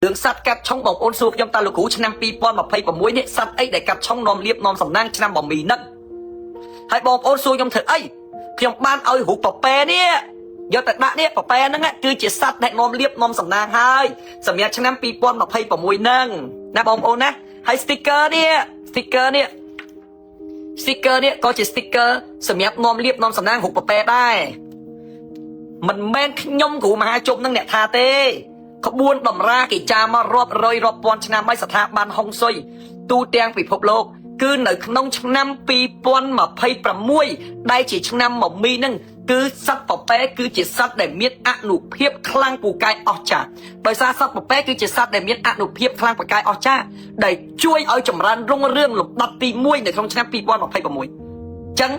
រឿងសัตว์កាត់ឆុងបងប្អូនសួរខ្ញុំតើលោកគ្រូឆ្នាំ2026នេះសัตว์អីដែលកាត់ឆុងនាំលៀបនាំសំណាងឆ្នាំបំមីហ្នឹងហើយបងប្អូនសួរខ្ញុំធ្វើអីខ្ញុំបានឲ្យរូបប៉ប៉ែនេះយកទៅដាក់នេះប៉ប៉ែហ្នឹងគឺជាសัตว์ដែលនាំលៀបនាំសំណាងហើយសម្រាប់ឆ្នាំ2026ហ្នឹងណាបងប្អូនណាហើយ sticker នេះក៏ជា sticker សម្រាប់នាំលៀបនាំសំណាងរូបប៉ប៉ែដែរមិនមែនខ្ញុំគ្រូមហាជុំនឹងអ្នកថាទេក្បួនតម្រាគេចាមករាប់រយរាប់ពាន់ឆ្នាំហើយស្ថាប័នហុងស៊ុយទូទាំងពិភពលោកគឺនៅក្នុងឆ្នាំ2026ដែលជាឆ្នាំមមីនឹងគឺសត្វប៉ប៉ែគឺជាសត្វដែលមានអនុភាពខ្លាំងពូកែអស្ចារ្យដោយសារសត្វប៉ប៉ែគឺជាសត្វដែលមានអនុភាពខ្លាំងពូកែអស្ចារ្យដែលជួយឲ្យចម្រើនរុងរឿងលំដាប់ទី1នៅក្នុងឆ្នាំ2026អញ្ចឹង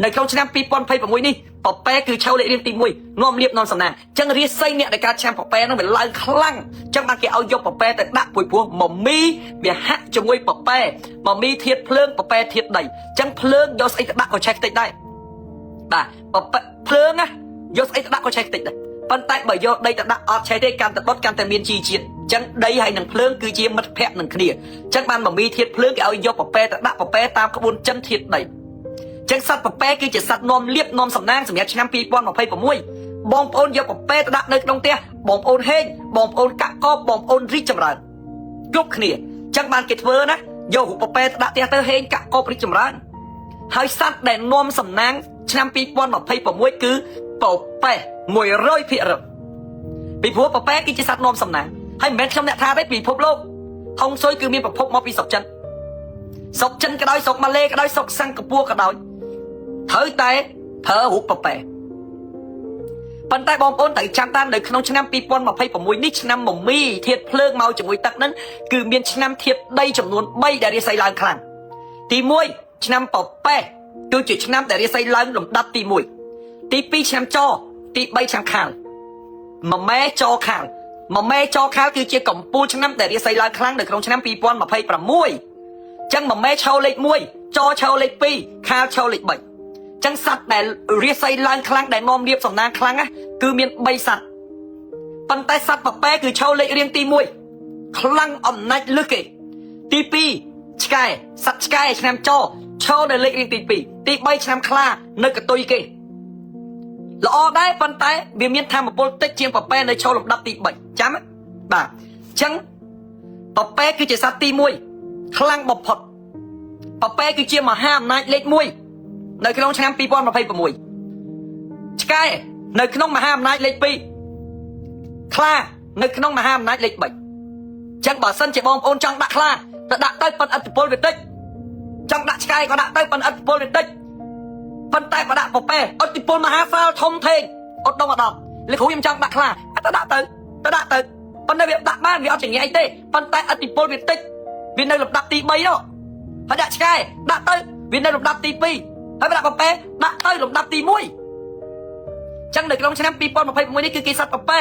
នៅក្នុងឆ្នាំ2026នេះប៉ប៉ែគឺឆៅលេខរៀងទី1នាំលៀបនាំសំណាងអញ្ចឹងរាសីអ្នកដែលកើតឆ្នាំប៉ប៉ែហ្នឹងវាឡើងខ្លាំងអញ្ចឹងបានគេឲ្យយកប៉ប៉ែទៅដាក់ព្រោះមមីវាហាក់ជាមួយប៉ប៉ែមមីធាតភ្លើងប៉ប៉ែធាតដីអញ្ចឹងភ្លើងយកស្អីទៅដាក់ក៏ឆេះតិចដែរបាទប៉ប៉ែភ្លើងណាយកស្អីទៅដាក់ក៏ឆេះតិចដែរប៉ុន្តែបើយកដីទៅដាក់អត់ឆេះទេកាន់តែដុតកាន់តែមានជីជាតិអញ្ចឹងដីហើយនឹងភ្លើងគឺជាមិត្តភ័ក្តិនឹងគ្នាអញ្ចឹងបានមមីធាតភ្លើងគេឲ្យយកប៉ប៉ែទៅដាក់ប៉ប៉ែតាមក្បួនចិនធាតដីចឹងសត្វប៉ប៉ែគឺជាសត្វនាំលៀបនាំសំណាងសម្រាប់ឆ្នាំ2026បងប្អូនយកប៉ប៉ែទៅដាក់នៅក្នុងផ្ទះបងប្អូនហេងបងប្អូនកាក់កបបងប្អូនរីកចម្រើនគ្រប់គ្នាចឹងបានគេធ្វើណាយករូបប៉ប៉ែទៅដាក់ផ្ទះទៅហេងកាក់កបរីកចម្រើនហើយសត្វដែលនាំសំណាងឆ្នាំ2026គឺប៉ប៉ែ 100% ពីព្រោះប៉ប៉ែគឺជាសត្វនាំសំណាងហើយមិនមែនខ្ញុំអ្នកថាទេពិភពលោកហុងស៊ុយគឺមានប្រភពមកពីស្រុកចិនក៏ដោយស្រុកម៉ាឡេក៏ដោយស្រុកសិង្ហបុរីក៏ដោយត្រូវតែប្រើរូបប៉ប៉ែប៉ុន្តែបងប្អូនត្រូវចាំតាមនៅក្នុងឆ្នាំ2026នេះឆ្នាំមមីធាតុភ្លើងមកជាមួយទឹកហ្នឹងគឺមានឆ្នាំធាតុដីចំនួន3ដែលរាសីឡើងខ្លាំងទី1ឆ្នាំប៉ប៉ែគឺជាឆ្នាំដែលរាសីឡើងលំដាប់ទី1ទី2ឆ្នាំចទី3ឆ្នាំខាលមួយម៉ែចខាលមួយម៉ែចខាលគឺជាកំពូលឆ្នាំដែលរាសីឡើងខ្លាំងនៅក្នុងឆ្នាំ2026ចឹងមួយម៉ែឈរលេខ1ចឈរលេខ2ខាលឈរលេខ3ចឹងសត្វដែលរាសីឡើងខ្លាំងដែលនាំលៀបសំណាងខ្លាំងណាគឺមាន3សត្វប៉ុន្តែសត្វប៉ប៉ែគឺឈរលេខរៀងទី1ខ្លាំងអំណាចលើសគេទី2ឆ្កែសត្វឆ្កែឆ្នាំចឈរនៅលេខរៀងទី2ទី3ឆ្នាំខ្លានៅកតុយគេល្អដែរប៉ុន្តែវាមានធម៌ពលតិចជាងប៉ប៉ែនៅឈរលំដាប់ទី3ចាំបាទចឹងប៉ប៉ែគឺជាសត្វទី1ខ្លាំងបំផុតប៉ប៉ែគឺជាមហាអំណាចលេខ1នៅក្នុងឆ្នាំ2026ឆ្កែនៅក្នុងមហាអំណាចលេខ2ខ្លានៅក្នុងមហាអំណាចលេខ3ចឹងបើសិនជាបងប្អូនចង់ដាក់ខ្លាទៅដាក់ទៅប៉ុន្តែឥទ្ធិពលវាតិចចង់ដាក់ឆ្កែក៏ដាក់ទៅប៉ុន្តែឥទ្ធិពលវាតិចប៉ុន្តែបើដាក់ប៉ប៉ែឥទ្ធិពលមហាសាលធំធេងអត់ដងអត់ដល់លោកគ្រូខ្ញុំចង់ដាក់ខ្លាទៅដាក់ទៅប៉ុន្តែវាដាក់បានវាអត់ចង្អែតទេប៉ុន្តែឥទ្ធិពលវាតិចវានៅលំដាប់ទី3នោះហើយដាក់ឆ្កែដាក់ទៅវានៅលំដាប់ទី2ហើយដាក់ប៉ប៉ែដាក់ទៅលំដាប់ទី1ចឹងនៅក្នុងឆ្នាំ2026នេះគឺគេសត្វប៉ប៉ែ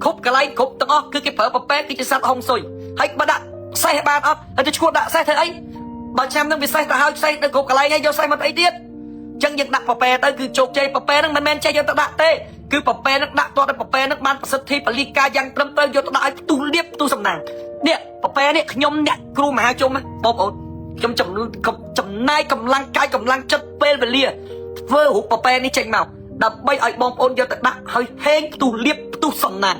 គ្រប់កន្លែងគ្រប់ទាំងអស់គឺគេប្រើប៉ប៉ែគឺជាសត្វហុងស៊ុយហើយបើដាក់សេះបានអត់ហើយទៅឈួតដាក់សេះធ្វើអីបើឆ្នាំនឹងវាសេះទៅហើយសេះទៅគ្រប់កន្លែងហើយយកសេះមកអីទៀតចឹងយើងដាក់ប៉ប៉ែទៅគឺជោគជ័យប៉ប៉ែនឹងមិនមែនចេះយកទៅដាក់ទេគឺប៉ប៉ែនឹងដាក់ទាត់តែប៉ប៉ែនឹងបានប្រសិទ្ធិពលិកាយ៉ាងត្រឹមត្រូវយកទៅដាក់ឲ្យផ្ទុះលៀបផ្ទុះសំណាងនេះប៉ប៉ែនេះខ្ញុំអ្នកគ្រូមហាជុំបងប្អូនខ្ញុំចំណាយកម្លាំងកាយកម្លាំងចិត្តពេលវេលាធ្វើរូបប៉ប៉ែនេះចេញមកដើម្បីឲ្យបងប្អូនយកទៅដាក់ឲ្យហេងផ្ទុះលៀបផ្ទុះសំណាង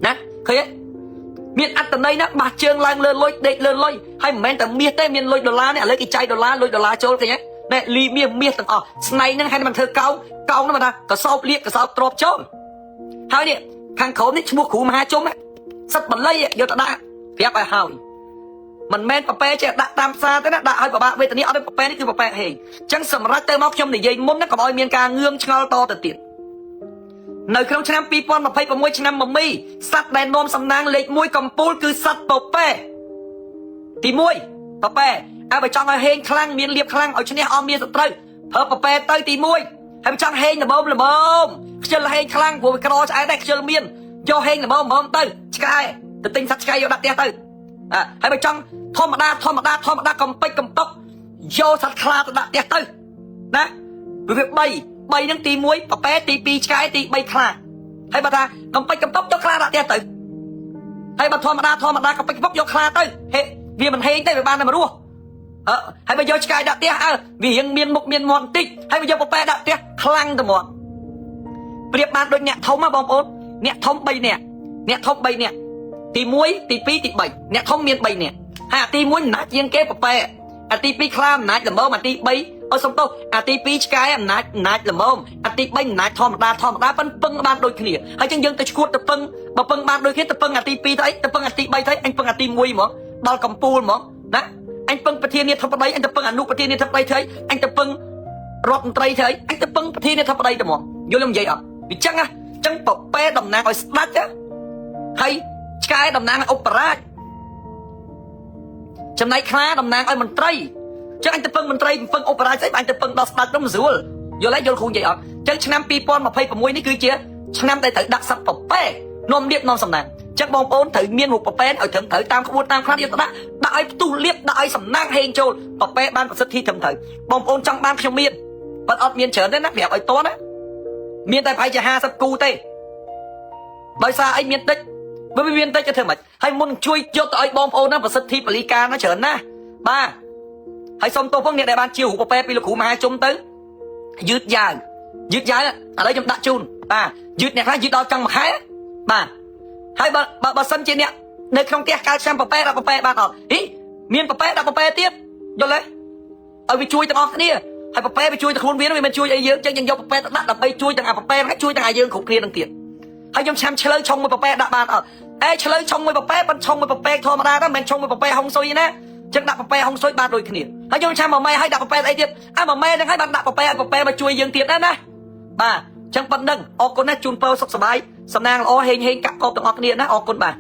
ណាឃើញទេមានអត្តន័យណាបាសជើងឡើងលើលុយដេកលើលុយហើយមិនមែនតែមាសទេមានលុយដុល្លារនេះឥឡូវគេចាយដុល្លារលុយដុល្លារចូលឃើញទេណែលីមាសទាំងអស់ស្នៃហ្នឹងហើយមិនធ្វើកោងហ្នឹងមកថាកសោបលៀកកសោបទ្របចូលហើយនេះខាងក្រោមនេះឈ្មោះគ្រូមហាជុំសិតបល័យយកទៅដាក់ប្រាប់ឲ្យហើយមិនមែនប៉ប៉ែចេះដាក់តាមផ្សារទេណាដាក់ឲ្យពិបាកវេទនាអត់ទេប៉ប៉ែនេះគឺប៉ប៉ែហេងអញ្ចឹងសម្រាប់ទៅមកខ្ញុំនិយាយមុនណាកុំឲ្យមានការងឿងឆ្ងល់តទៅទៀតនៅក្នុងឆ្នាំ2026ឆ្នាំមមីសត្វដែលនាំសំណាងលេខ1កំពូលគឺសត្វប៉ប៉ែទី1ប៉ប៉ែហើយបើចង់ឲ្យហេងខ្លាំងមានលៀបខ្លាំងឲ្យឈ្នះអស់មានសត្រូវប្រើប៉ប៉ែទៅទី1ហើយបើចង់ហេងល្មមខ្ជិលហេងខ្លាំងព្រោះវាក្រឆ្អែតដែរខ្ជិលមានយកហេងល្មមទៅឆ្កែទៅទិញសត្វឆ្កែយកដាក់ផ្ទះទៅហើយបើចង់ធម្មតាកំពេចកំតុកយកសត្វខ្លាទៅដាក់ផ្ទះទៅណាវា3ហ្នឹងទី1ប៉ប៉ែទី2ឆ្កែទី3ខ្លាហើយបើថាកំពេចកំតុកយកខ្លាដាក់ផ្ទះទៅ ហើយបើធម្មតាក៏ពេចពុកយកខ្លាទៅហេវាមិនហេងទេវាបានតែមករស់ហើយបើយកឆ្កែដាក់ផ្ទះវារៀងមានមុខមានមាត់បន្តិចហើយបើយកពពែដាក់ផ្ទះខ្លាំងតែមកប្រៀបបានដូចអ្នកធំណាបងប្អូនអ្នកធំ3នាក់អ្នកធំ3នាក់ទី1ទី2ទី3អ្នកធំមាន3នាក់ហើយអាទី1អំណាចជាងគេពពែអាទី2ខ្លាអំណាចល្មមអាទី3ឲ្យសំទោសអាទី2ឆ្កែអំណាចល្មមអាទី3អំណាចធម្មតាប៉ិនពឹងបានដូចគ្នាហើយចឹងយើងទៅឈួតទៅពឹងបើពឹងបានដូចគ្នាទៅពឹងអាទី2ទៅអីទៅពឹងអាទី3ទៅអញពឹងអាទី1ហ្មងដល់កំពូលហ្មងណាអញពឹងប្រធានាធិបតីអញទៅពឹងអនុប្រធានាធិបតីធ្វើអញទៅពឹងរដ្ឋមន្ត្រីធ្វើអញទៅពឹងប្រធានាធិបតីទៅហ្មងយល់ខ្ញុំនិយាយអត់វាចឹងណាចឹងប្រប៉ែតំណាងឲ្យស្ដេចណាហើយឆ្កែតំណាងឲ្យឧបរាជចំណែកខ្លាតំណាងឲ្យមន្ត្រីចឹងអញទៅពឹងមន្ត្រីពឹងឧបរាជស្អីអញទៅពឹងដល់ស្ដេចទៅមិនស្រួលយល់ហើយយល់គ្រូនិយាយអត់ចឹងឆ្នាំ2026នេះគឺជាឆ្នាំដែលត្រូវដាក់សັບប្រប៉ែនាំលៀបនាំសំណាងចឹងបងប្អូនត្រូវមានរូបប្រប៉ែឲ្យត្រឹមត្រូវតាមក្បួនតាមខ្លះយកទៅដាក់ឲ្យផ្ទុះលៀបដាក់ឲ្យសំណាងហេងចូលប្រប៉ែបានប្រសិទ្ធិត្រឹមត្រូវបងប្អូនចង់បានខ្ញុំមានប៉ុន្តែអត់មានច្រើនទេណាប្រាប់ឲ្យតណាមានតែប្រហែលជា50គូទេដោយសារអីមានតិចបើមានតិចទៅធ្វើម៉េចហើយមុនជួយយកទៅឲ្យបងប្អូនណាប្រសិទ្ធិបលីការណាច្រើនណាបាទហើយសុំទោសផងអ្នកដែលបានជារូបប្រប៉ែពីលោកគ្រូមហាជុំទៅយឺតយ៉ាវឥឡូវខ្ញុំដាក់ជូនបាទយឺតអ្នកខ្លះយឺតដល់ចង់មួយខែបាទហើយបើសិនជាអ្នកនៅក្នុងផ្ទះកើតឆ្នាំប្រប៉ែដាក់ប្រប៉ែបានអត់ហីមានប្រប៉ែដាក់ប្រប៉ែទៀតយល់ទេឲ្យវាជួយទាំងអស់គ្នាហើយប្រប៉ែវាជួយតែខ្លួនវាមិនជួយអីយើងចឹងយើងយកប្រប៉ែទៅដាក់ដើម្បីជួយទាំងអាប្រប៉ែហើយជួយទាំងអាយើងគ្រប់គ្នានឹងទៀតហើយខ្ញុំឆាំឆ្លើយឆុងមួយប្រប៉ែដាក់បានអត់ឆ្លើយឆុងមួយប្រប៉ែប៉ុនឆុងមួយប្រប៉ែធម្មតាទៅមិនឆុងមួយប្រប៉ែហុងស៊ុយណាចឹងដាក់ប្រប៉ែហុងស៊ុយបានដូចគ្នាហើយខ្ញុំឆាំមួយម៉ែឲ្យដាក់ប្រប៉ែអីទៀតមួយម៉ែហ្នឹងឲ្យបានដាក់ប្រប៉ែឲ្យប្រប៉ែមកជួយយើងទៀតណាបាទចឹងប៉ុណ្្នឹងអរគុណណាជូនពរសុខសប្បាយសំណាងល្អហេងកាក់កបទាំងអស់គ្នាណាអរគុណបាទ